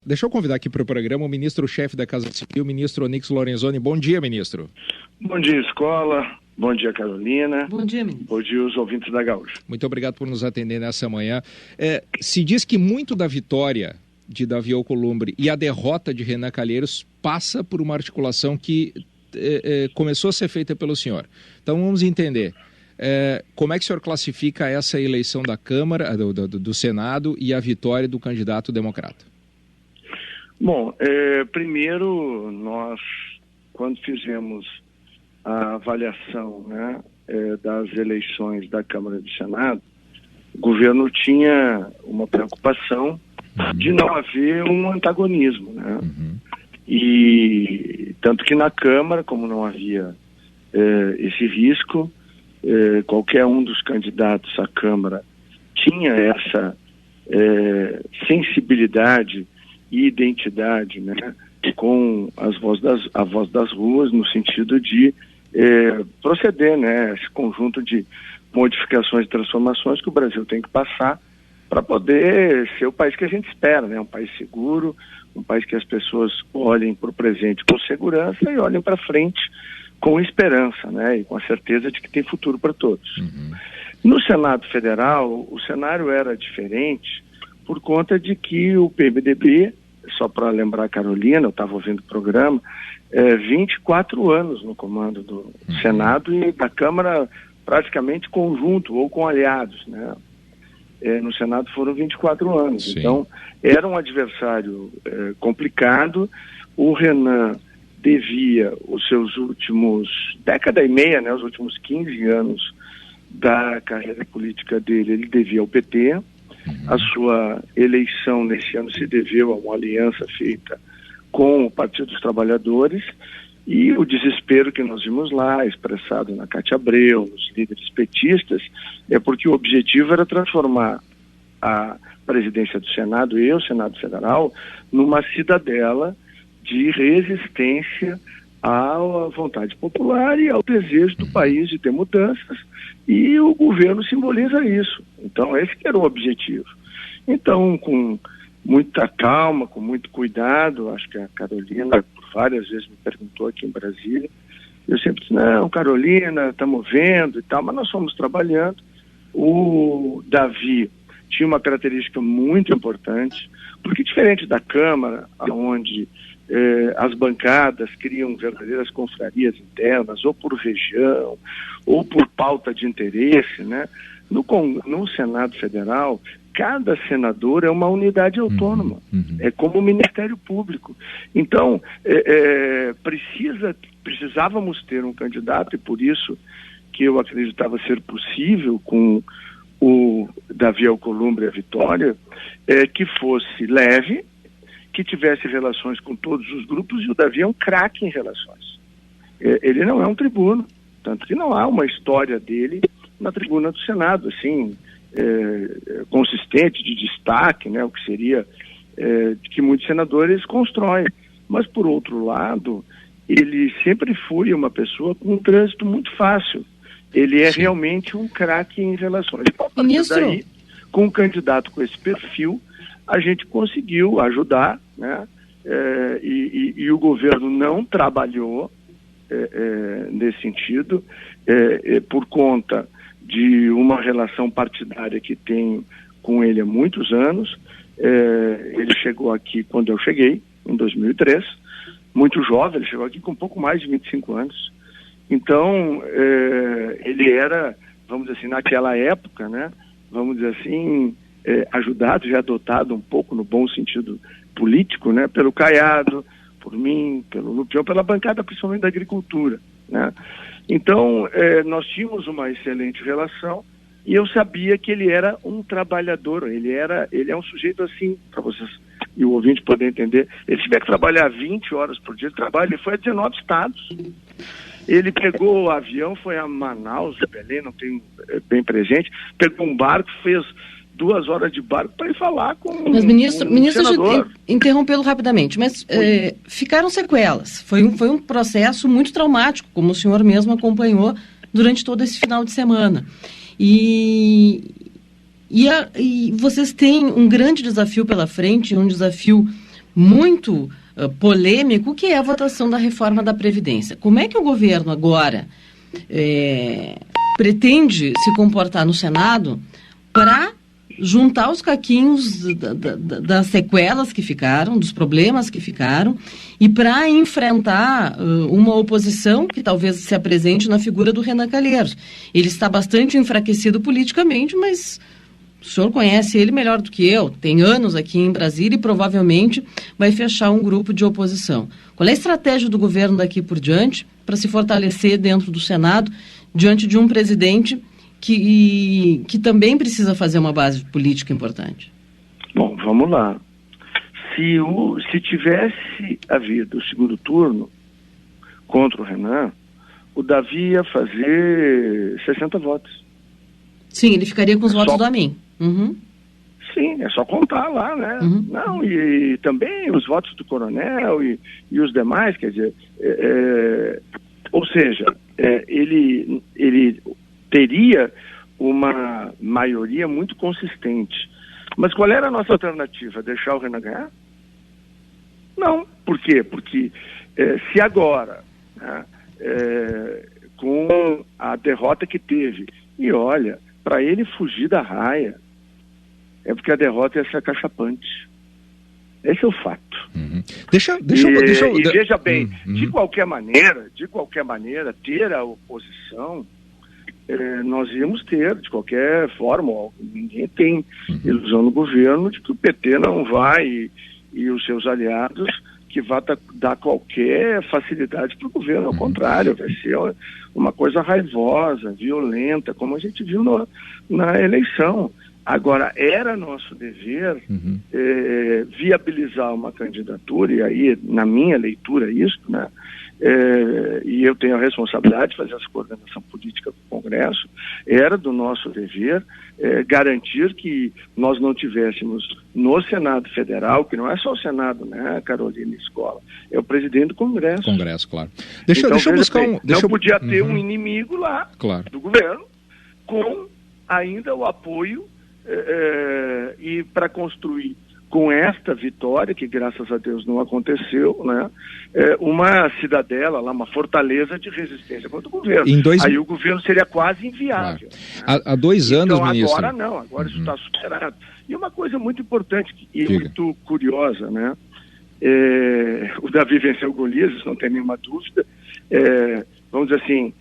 Deixa eu convidar aqui para o programa o ministro-chefe da Casa Civil, o ministro Onyx Lorenzoni. Bom dia, ministro. Bom dia, Escola. Bom dia, Carolina. Bom dia, ministro. Bom dia, os ouvintes da Gaúcha. Muito obrigado por nos atender nessa manhã. Se diz que muito da vitória de Davi Alcolumbre e a derrota de Renan Calheiros passa por uma articulação que começou a ser feita pelo senhor. Então vamos entender. Como é que o senhor classifica essa eleição da Câmara, do Senado e a vitória do candidato democrata? Bom, primeiro nós, quando fizemos a avaliação, né, das eleições da Câmara e do Senado, o governo tinha uma preocupação de não haver um antagonismo, né? E tanto que na Câmara, como não havia esse risco, qualquer um dos candidatos à Câmara tinha essa sensibilidade e identidade, né, com a voz das ruas, no sentido de proceder, né, esse conjunto de modificações e transformações que o Brasil tem que passar para poder ser o país que a gente espera, né, um país seguro, um país que as pessoas olhem para o presente com segurança e olhem para frente com esperança, né, e com a certeza de que tem futuro para todos. No Senado Federal, o cenário era diferente por conta de que o PMDB, só para lembrar a Carolina, eu estava ouvindo o programa, 24 anos no comando do Senado e da Câmara praticamente conjunto ou com aliados, né? No Senado foram 24 anos. Sim. Então, era um adversário complicado. O Renan devia os seus últimos década e meia, né, os últimos 15 anos da carreira política dele, ele devia ao PT. A sua eleição nesse ano se deveu a uma aliança feita com o Partido dos Trabalhadores e o desespero que nós vimos lá, expressado na Cátia Abreu, nos líderes petistas, é porque o objetivo era transformar a presidência do Senado e o Senado Federal numa cidadela de resistência à vontade popular e ao desejo do país de ter mudanças, e o governo simboliza isso. Então, esse que era o objetivo. Então, com muita calma, com muito cuidado, acho que a Carolina por várias vezes me perguntou aqui em Brasília, eu sempre disse, não, Carolina, estamos vendo e tal, mas nós fomos trabalhando. O Davi tinha uma característica muito importante, porque diferente da Câmara, onde as bancadas criam verdadeiras confrarias internas, ou por região, ou por pauta de interesse, né? No Senado Federal, cada senador é uma unidade autônoma, é como o Ministério Público. Então, precisávamos ter um candidato, e por isso que eu acreditava ser possível com o Davi Alcolumbre a vitória, que fosse leve, que tivesse relações com todos os grupos, e o Davi é um craque em relações. Ele não é um tribuno, tanto que não há uma história dele na tribuna do Senado, assim, consistente, de destaque, né, o que seria que muitos senadores constroem. Mas, por outro lado, ele sempre foi uma pessoa com um trânsito muito fácil. Ele é realmente um craque em relações. Ministro, daí, com um candidato com esse perfil, a gente conseguiu ajudar, né? E o governo não trabalhou nesse sentido, por conta de uma relação partidária que tenho com ele há muitos anos. Ele chegou aqui quando eu cheguei, em 2003, muito jovem, ele chegou aqui com um pouco mais de 25 anos. Então, ele era, vamos dizer assim, naquela época, né, vamos dizer assim, ajudado e adotado um pouco no bom sentido político, né, pelo Caiado, por mim, pelo Lupião, pela bancada principalmente da agricultura, né. Então, nós tínhamos uma excelente relação e eu sabia que ele era um trabalhador, ele é um sujeito assim, para vocês e o ouvinte poder entender, ele tiver que trabalhar 20 horas por dia de trabalho, ele foi a 19 estados. Ele pegou o avião, foi a Manaus, Belém, não tenho bem presente, pegou um barco, fez 2 horas de barco para ir falar com mas, ministro, senador. Interrompê-lo rapidamente, mas ficaram sequelas. Foi um processo muito traumático, como o senhor mesmo acompanhou durante todo esse final de semana. E vocês têm um grande desafio pela frente, um desafio muito polêmico, que é a votação da reforma da Previdência. Como é que o governo agora pretende se comportar no Senado para juntar os caquinhos das sequelas que ficaram, dos problemas que ficaram, e para enfrentar uma oposição que talvez se apresente na figura do Renan Calheiros? Ele está bastante enfraquecido politicamente, mas o senhor conhece ele melhor do que eu, tem anos aqui em Brasília e provavelmente vai fechar um grupo de oposição. Qual é a estratégia do governo daqui por diante para se fortalecer dentro do Senado, diante de um presidente que também precisa fazer uma base política importante? Bom, vamos lá. Se tivesse havido o segundo turno contra o Renan, o Davi ia fazer 60 votos. Sim, ele ficaria com os votos do Amin. Uhum. Sim, é só contar lá, né? Uhum. Não, e também os votos do coronel e os demais, quer dizer, ou seja, ele teria uma maioria muito consistente. Mas qual era a nossa alternativa? Deixar o Renan ganhar? Não. Por quê? Porque se agora, né, com a derrota que teve, e olha, para ele fugir da raia, é porque a derrota ia ser acachapante. Esse é o fato. Uhum. Deixa eu... E veja bem, de qualquer maneira, ter a oposição, nós íamos ter, de qualquer forma, ninguém tem ilusão no governo de que o PT não vai e os seus aliados que vai dar qualquer facilidade para o governo. Ao contrário, vai ser uma coisa raivosa, violenta, como a gente viu na eleição. Agora, era nosso dever viabilizar uma candidatura, e aí, na minha leitura, isso, né? E eu tenho a responsabilidade de fazer essa coordenação política do Congresso, era do nosso dever garantir que nós não tivéssemos no Senado Federal, que não é só o Senado, né, Carolina Escola, é o presidente do Congresso. Congresso, claro. Deixa eu buscar um... Não podia ter um inimigo lá, claro, do governo, com ainda o apoio e para construir com esta vitória, que graças a Deus não aconteceu, né, uma cidadela, lá, uma fortaleza de resistência contra o governo. Aí o governo seria quase inviável. Claro. Há 2 anos, então, ministro. Agora não, agora isso está superado. E uma coisa muito importante e muito curiosa, né? O Davi venceu o Golias, isso não tem nenhuma dúvida. Vamos dizer assim,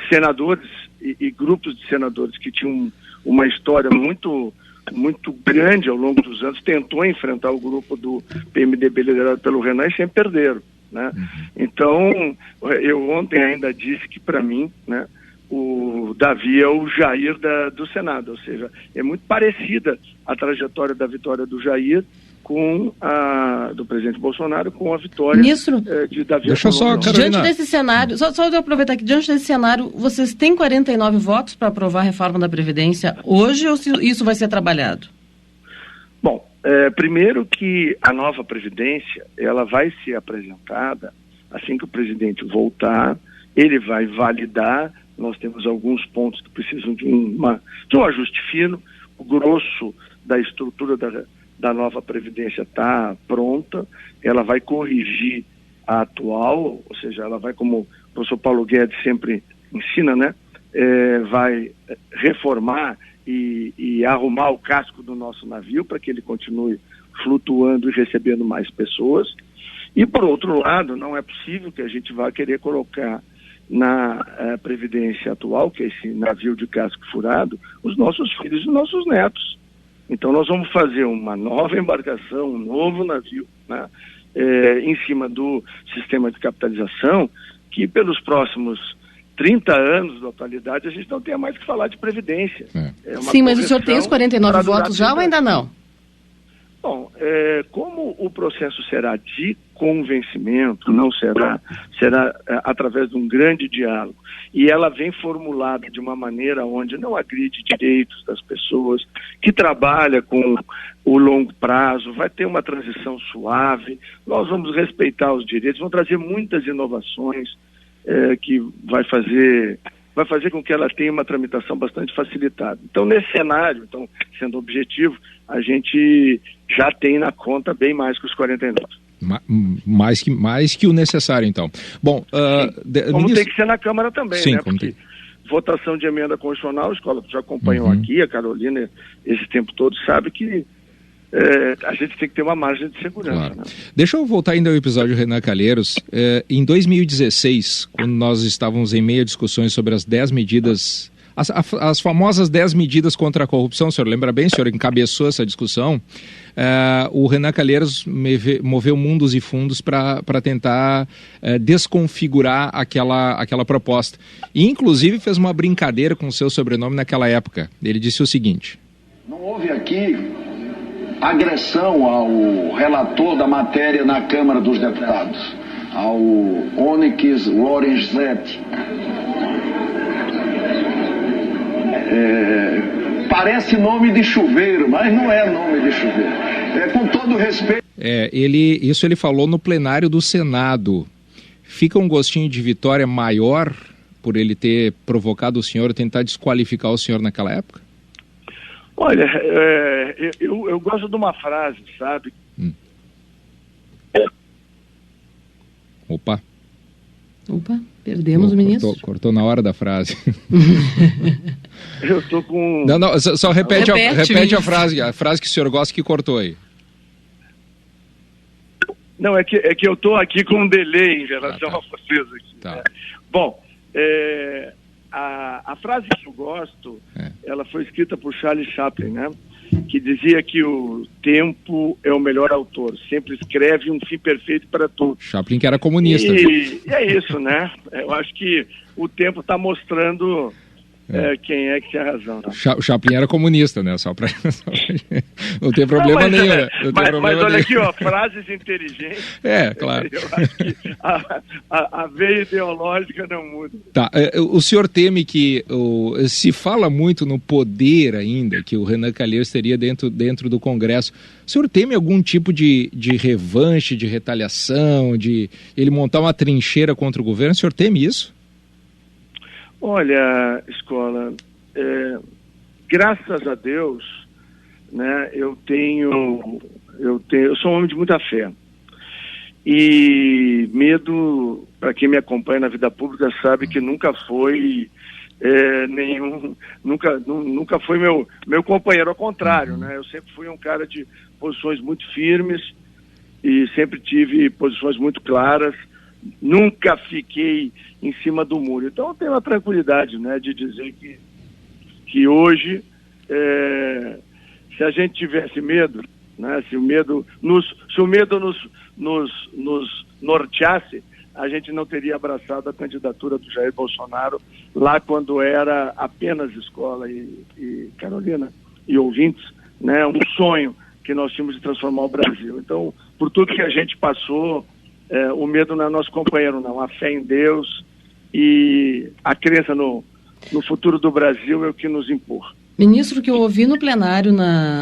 senadores e grupos de senadores que tinham uma história muito grande ao longo dos anos, tentou enfrentar o grupo do PMDB liderado pelo Renan e sempre perderam, né? Então, eu ontem ainda disse que, para mim, né, o Davi é o Jair do Senado, ou seja, é muito parecida a trajetória da vitória do Jair com a do presidente Bolsonaro, com a vitória de Davi. Deixa eu só, diante desse cenário, só eu aproveitar que diante desse cenário, vocês têm 49 votos para aprovar a reforma da Previdência hoje, ou se isso vai ser trabalhado? Bom, primeiro que a nova Previdência, ela vai ser apresentada assim que o presidente voltar, ele vai validar, nós temos alguns pontos que precisam de um ajuste fino, o grosso da estrutura da nova Previdência está pronta, ela vai corrigir a atual, ou seja, ela vai, como o professor Paulo Guedes sempre ensina, né, vai reformar e arrumar o casco do nosso navio para que ele continue flutuando e recebendo mais pessoas. E, por outro lado, não é possível que a gente vá querer colocar na Previdência atual, que é esse navio de casco furado, os nossos filhos e os nossos netos. Então nós vamos fazer uma nova embarcação, um novo navio, né, em cima do sistema de capitalização, que pelos próximos 30 anos da atualidade a gente não tenha mais que falar de Previdência. Sim, mas o senhor tem os 49 votos já ou ainda não? Bom, como o processo será de convencimento, não será através de um grande diálogo, e ela vem formulada de uma maneira onde não agride direitos das pessoas, que trabalha com o longo prazo, vai ter uma transição suave, nós vamos respeitar os direitos, vamos trazer muitas inovações que vai fazer com que ela tenha uma tramitação bastante facilitada. Então, nesse cenário, sendo objetivo, a gente já tem na conta bem mais que os 49. Mais que o necessário, então. Bom, como tem que ser na Câmara também, sim, né? Porque votação de emenda constitucional, a escola que já acompanhou aqui, a Carolina, esse tempo todo, sabe que a gente tem que ter uma margem de segurança. Claro. Né? Deixa eu voltar ainda ao episódio Renan Calheiros. Em 2016, quando nós estávamos em meio a discussões sobre as 10 medidas, as famosas 10 medidas contra a corrupção, o senhor lembra bem, o senhor encabeçou essa discussão, o Renan Calheiros moveu mundos e fundos para tentar desconfigurar aquela proposta. E, inclusive, fez uma brincadeira com o seu sobrenome naquela época. Ele disse o seguinte: não houve aqui agressão ao relator da matéria na Câmara dos Deputados, ao Onyx Lorenzetti. Parece nome de chuveiro, mas não é nome de chuveiro. Com todo respeito... Isso ele falou no plenário do Senado. Fica um gostinho de vitória maior por ele ter provocado o senhor, tentar desqualificar o senhor naquela época? Olha, eu gosto de uma frase, sabe? Opa, perdemos o ministro. Cortou na hora da frase. Eu tô com... Não, só repete a frase que o senhor gosta que cortou aí. Não, é que eu tô aqui com um delay em relação a vocês aqui. Tá. Né? Bom, a frase que eu gosto, ela foi escrita por Charlie Chaplin, né? Que dizia que o tempo é o melhor autor, sempre escreve um fim perfeito para tudo. Chaplin que era comunista. E é isso, né? Eu acho que o tempo está mostrando quem é que tinha razão. Né? O Chaplin era comunista, né? Só pra... Não tem problema nenhum. Né? Mas olha aqui, ó, frases inteligentes. Claro. Eu acho que a veia ideológica não muda. Tá, o senhor teme que se fala muito no poder ainda que o Renan Calheiros teria dentro do Congresso. O senhor teme algum tipo de revanche, de retaliação, de ele montar uma trincheira contra o governo? O senhor teme isso? Olha, Escola, graças a Deus, né, eu sou um homem de muita fé. E medo, para quem me acompanha na vida pública, sabe que nunca foi nunca foi meu companheiro, ao contrário, né? Eu sempre fui um cara de posições muito firmes e sempre tive posições muito claras. Nunca fiquei em cima do muro. Então eu tenho a tranquilidade, né, de dizer que hoje, se a gente tivesse medo, né, se o medo nos norteasse, a gente não teria abraçado a candidatura do Jair Bolsonaro lá quando era apenas Escola e Carolina e ouvintes, né, um sonho que nós tínhamos de transformar o Brasil. Então, por tudo que a gente passou, o medo não é nosso companheiro, não. A fé em Deus e a crença no futuro do Brasil é o que nos empurra. Ministro, o que eu ouvi no plenário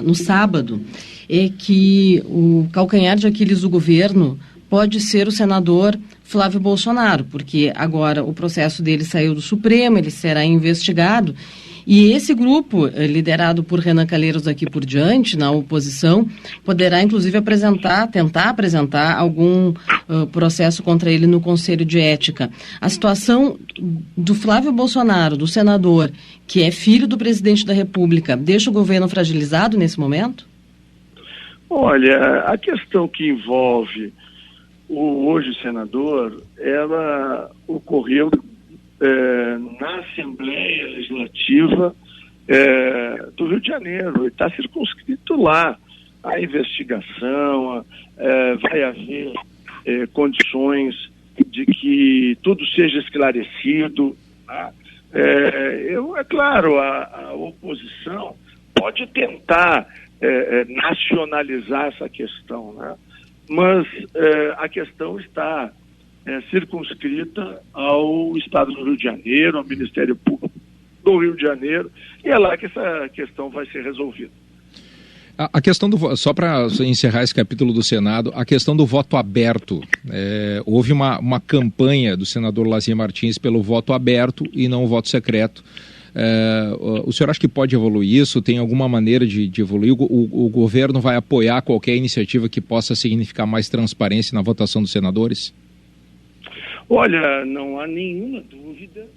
no sábado é que o calcanhar de Aquiles do governo pode ser o senador Flávio Bolsonaro, porque agora o processo dele saiu do Supremo, ele será investigado. E esse grupo, liderado por Renan Calheiros daqui por diante, na oposição, poderá inclusive tentar apresentar algum processo contra ele no Conselho de Ética. A situação do Flávio Bolsonaro, do senador, que é filho do presidente da República, deixa o governo fragilizado nesse momento? Olha, a questão que envolve o hoje senador, ela ocorreu na Assembleia Legislativa do Rio de Janeiro, está circunscrito lá a investigação, vai haver condições de que tudo seja esclarecido. Tá? É claro, a oposição pode tentar nacionalizar essa questão, né? Mas a questão está circunscrita ao Estado do Rio de Janeiro, ao Ministério Público do Rio de Janeiro, e é lá que essa questão vai ser resolvida. A questão só para encerrar esse capítulo do Senado, a questão do voto aberto. Houve uma campanha do senador Lazier Martins pelo voto aberto e não o voto secreto O senhor acha que pode evoluir isso? Tem alguma maneira de evoluir? O governo vai apoiar qualquer iniciativa que possa significar mais transparência na votação dos senadores? Olha, não há nenhuma dúvida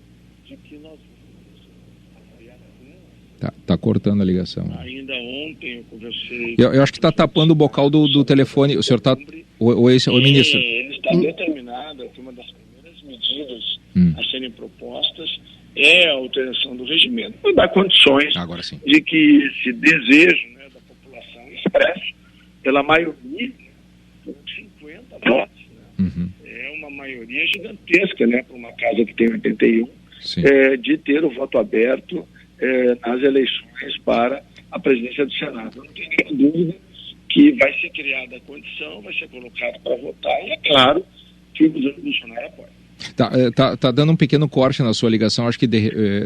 de que nós vamos apoiar. Tá cortando a ligação. Ainda ontem eu conversei... Eu acho que está tapando o bocal do telefone. O senhor está... Oi, ministro. Ele está determinado que uma das primeiras medidas a serem propostas é a alteração do regimento, para dar condições de que esse desejo, né, da população expresso pela maioria, por 50 votos, né, é uma maioria gigantesca, né, para uma casa que tem 81, de ter o voto aberto nas eleições para a presidência do Senado. Não tem nenhuma dúvida que vai ser criada a condição, vai ser colocado para votar, e é claro que o governo Bolsonaro apoia. Tá dando um pequeno corte na sua ligação, acho que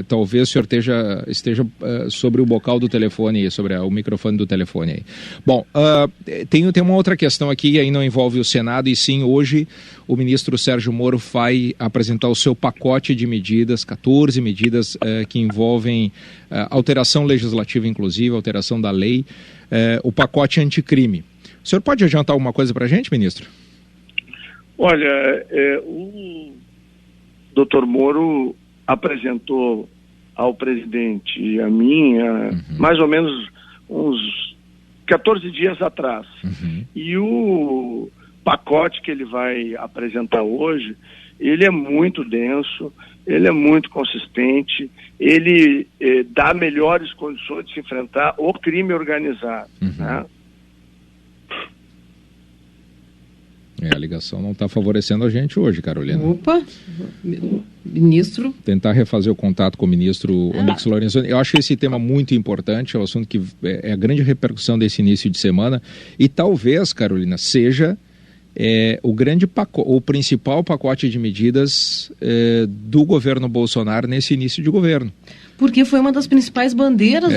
talvez o senhor esteja sobre o bocal do telefone, sobre o microfone do telefone aí. Bom, tem uma outra questão aqui, e aí não envolve o Senado, e sim, hoje o ministro Sérgio Moro vai apresentar o seu pacote de medidas, 14 medidas que envolvem alteração legislativa, inclusive, alteração da lei, o pacote anticrime. O senhor pode adiantar alguma coisa para a gente, ministro? Olha, o Dr. Moro apresentou ao presidente e a mim mais ou menos uns 14 dias atrás. E o pacote que ele vai apresentar hoje, ele é muito denso, ele é muito consistente, ele dá melhores condições de se enfrentar o crime organizado, né? A ligação não está favorecendo a gente hoje, Carolina. Opa, ministro. Tentar refazer o contato com o ministro Onyx Lorenzoni. Eu acho esse tema muito importante, é um assunto que é a grande repercussão desse início de semana. E talvez, Carolina, seja o principal pacote de medidas do governo Bolsonaro nesse início de governo. Porque foi uma das principais bandeiras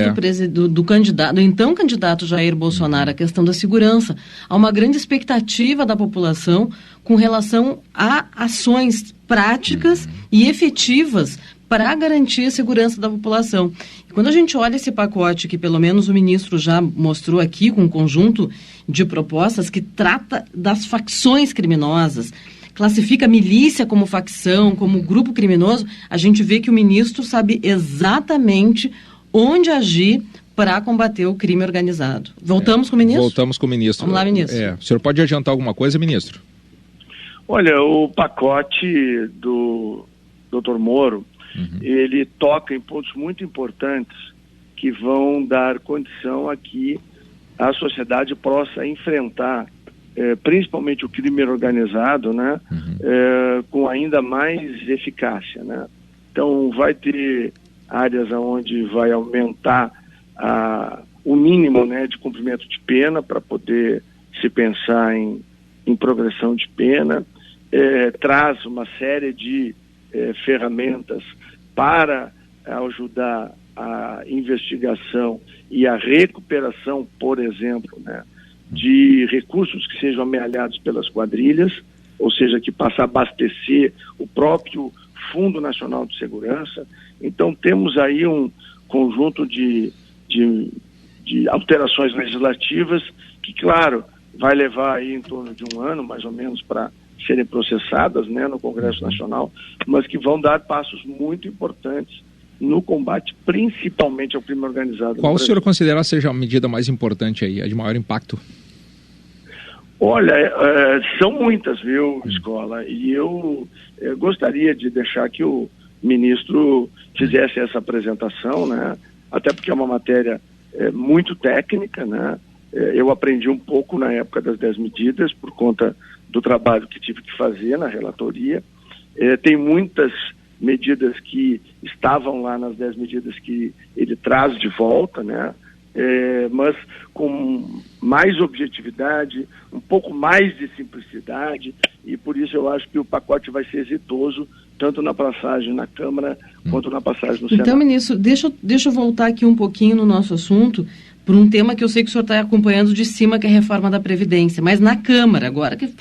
do candidato, do então candidato Jair Bolsonaro, a questão da segurança. Há uma grande expectativa da população com relação a ações práticas e efetivas para garantir a segurança da população. E quando a gente olha esse pacote, que pelo menos o ministro já mostrou aqui, com um conjunto de propostas que trata das facções criminosas, classifica a milícia como facção, como grupo criminoso, a gente vê que o ministro sabe exatamente onde agir para combater o crime organizado. Voltamos com o ministro? Voltamos com o ministro. Vamos lá, ministro. O senhor pode adiantar alguma coisa, ministro? Olha, o pacote do Dr. Moro, ele toca em pontos muito importantes que vão dar condição a que a sociedade possa enfrentar principalmente o crime organizado, né, com ainda mais eficácia, né? Então vai ter áreas onde vai aumentar o mínimo, né, de cumprimento de pena para poder se pensar em progressão de pena, traz uma série de ferramentas para ajudar a investigação e a recuperação, por exemplo, né, de recursos que sejam amealhados pelas quadrilhas, ou seja, que passa a abastecer o próprio Fundo Nacional de Segurança. Então temos aí um conjunto de alterações legislativas que, claro, vai levar aí em torno de um ano, mais ou menos, para serem processadas, né, no Congresso Nacional, mas que vão dar passos muito importantes no combate, principalmente ao crime organizado. Qual o senhor considera seja a medida mais importante aí, a de maior impacto? Olha, são muitas, viu, Escola? E eu gostaria de deixar que o ministro fizesse essa apresentação, né? Até porque é uma matéria muito técnica, né? Eu aprendi um pouco na época das 10 medidas, por conta do trabalho que tive que fazer na relatoria. Tem muitas medidas que estavam lá nas 10 medidas que ele traz de volta, né? Mas com mais objetividade, um pouco mais de simplicidade, e por isso eu acho que o pacote vai ser exitoso, tanto na passagem na Câmara quanto na passagem no Senado. Então, ministro, deixa eu voltar aqui um pouquinho no nosso assunto, por um tema que eu sei que o senhor está acompanhando de cima, que é a reforma da Previdência, mas na Câmara agora, que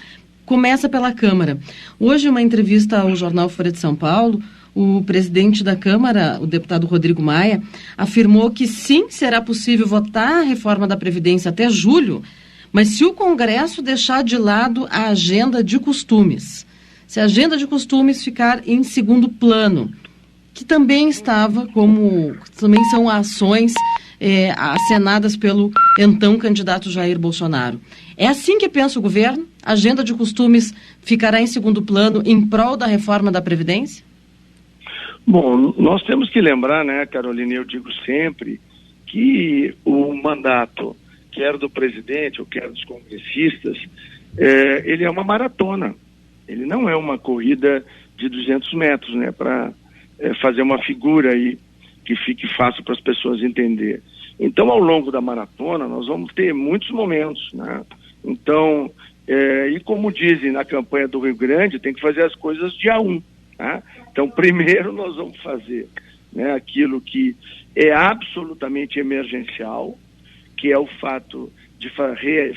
começa pela Câmara. Hoje, uma entrevista ao jornal Folha de São Paulo, o presidente da Câmara, o deputado Rodrigo Maia, afirmou que sim, será possível votar a reforma da Previdência até julho, mas se o Congresso deixar de lado a agenda de costumes, se a agenda de costumes ficar em segundo plano, que também também são ações acenadas pelo então candidato Jair Bolsonaro. É assim que pensa o governo? A agenda de costumes ficará em segundo plano em prol da reforma da Previdência? Bom, nós temos que lembrar, né, Carolina, eu digo sempre, que o mandato, quer do presidente ou quer dos congressistas, ele é uma maratona. Ele não é uma corrida de 200 metros, né, para fazer uma figura aí que fique fácil para as pessoas entender. Então, ao longo da maratona, nós vamos ter muitos momentos, né? Então, e como dizem na campanha do Rio Grande, tem que fazer as coisas dia 1, tá? Então, primeiro nós vamos fazer, né, aquilo que é absolutamente emergencial, que é o fato de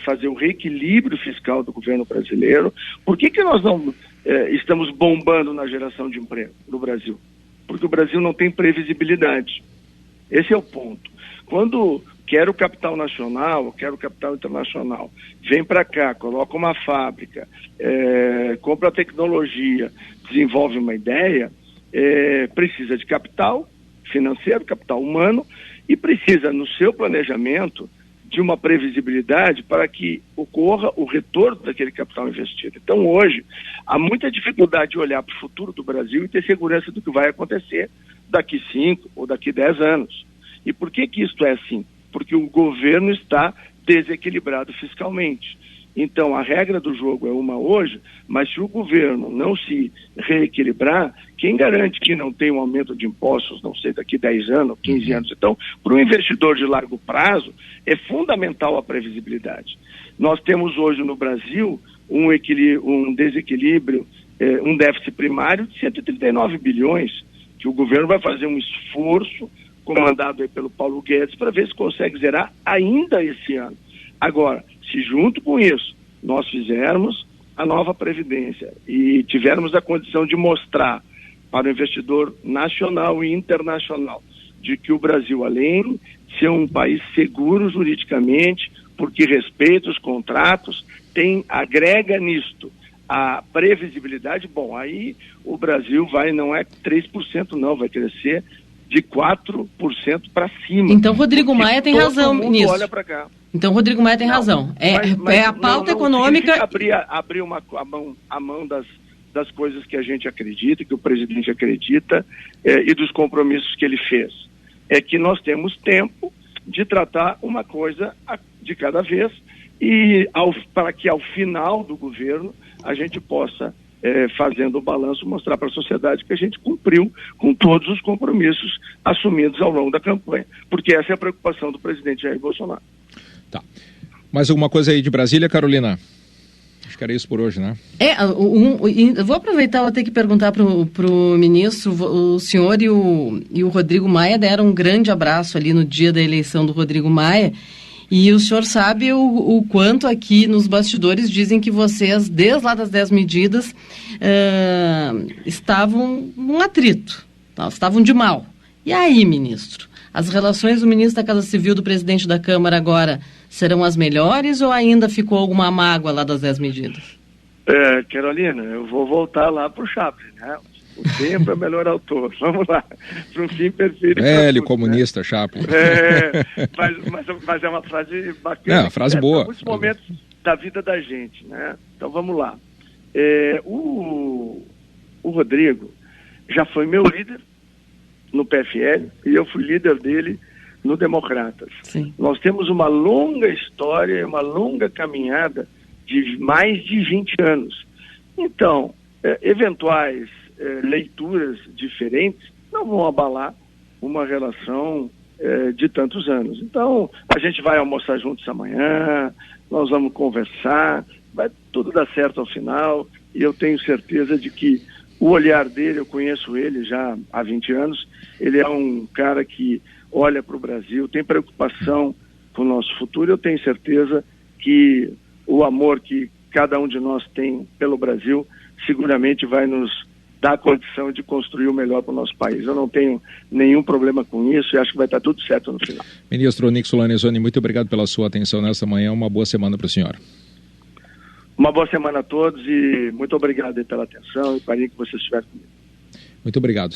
fazer o reequilíbrio fiscal do governo brasileiro. Por que nós não estamos bombando na geração de emprego no Brasil? Porque o Brasil não tem previsibilidade. Esse é o ponto. Quando quer o capital nacional, quer o capital internacional, vem para cá, coloca uma fábrica, compra tecnologia, desenvolve uma ideia, precisa de capital financeiro, capital humano, e precisa, no seu planejamento, de uma previsibilidade para que ocorra o retorno daquele capital investido. Então, hoje, há muita dificuldade de olhar para o futuro do Brasil e ter segurança do que vai acontecer daqui 5 ou daqui 10 anos. E por que isso é assim? Porque o governo está desequilibrado fiscalmente. Então, a regra do jogo é uma hoje, mas se o governo não se reequilibrar, quem garante que não tem um aumento de impostos, não sei, daqui 10 anos, 15 anos? Então, para o investidor de largo prazo, é fundamental a previsibilidade. Nós temos hoje no Brasil um desequilíbrio, um déficit primário de 139 bilhões, que o governo vai fazer um esforço, comandado aí pelo Paulo Guedes, para ver se consegue zerar ainda esse ano. Agora, se junto com isso nós fizermos a nova Previdência e tivermos a condição de mostrar para o investidor nacional e internacional de que o Brasil, além de ser um país seguro juridicamente, porque respeita os contratos, agrega nisto a previsibilidade, bom, aí o Brasil não é 3% não, vai crescer de 4% para cima. Então, Rodrigo Maia tem razão nisso. Olha para cá. Então, Rodrigo Maia tem razão. A pauta econômica... Abrir a mão das coisas que a gente acredita, que o presidente acredita, e dos compromissos que ele fez. É que nós temos tempo de tratar uma coisa de cada vez e para que ao final do governo a gente possa, fazendo o balanço, mostrar para a sociedade que a gente cumpriu com todos os compromissos assumidos ao longo da campanha. Porque essa é a preocupação do presidente Jair Bolsonaro. Tá. Mais alguma coisa aí de Brasília, Carolina? Acho que era isso por hoje, né? Vou aproveitar, vou ter que perguntar para o ministro, o senhor e o Rodrigo Maia deram um grande abraço ali no dia da eleição do Rodrigo Maia, e o senhor sabe o quanto aqui nos bastidores dizem que vocês, desde lá das 10 medidas, estavam num atrito, estavam de mal. E aí, ministro? As relações do ministro da Casa Civil, do presidente da Câmara agora, serão as melhores ou ainda ficou alguma mágoa lá das 10 medidas? Carolina, eu vou voltar lá para o Chaplin, né? O tempo é melhor autor. Vamos lá. Para um fim perfeito. Velho comunista, né? Chaplin. Mas é uma frase bacana. É uma frase boa. Em muitos momentos da vida da gente, né? Então vamos lá. O Rodrigo já foi meu líder no PFL e eu fui líder dele no Democratas. Sim. Nós temos uma longa história, uma longa caminhada de mais de 20 anos. Então, eventuais leituras diferentes não vão abalar uma relação de tantos anos. Então, a gente vai almoçar juntos amanhã, nós vamos conversar, vai tudo dar certo ao final, e eu tenho certeza de que o olhar dele, eu conheço ele já há 20 anos, ele é um cara que olha para o Brasil, tem preocupação com o nosso futuro. Eu tenho certeza que o amor que cada um de nós tem pelo Brasil seguramente vai nos dá condição de construir o melhor para o nosso país. Eu não tenho nenhum problema com isso e acho que vai estar tudo certo no final. Ministro Onyx Lorenzoni, muito obrigado pela sua atenção nesta manhã. Uma boa semana para o senhor. Uma boa semana a todos e muito obrigado aí pela atenção e carinho que vocês tiveram comigo. Muito obrigado.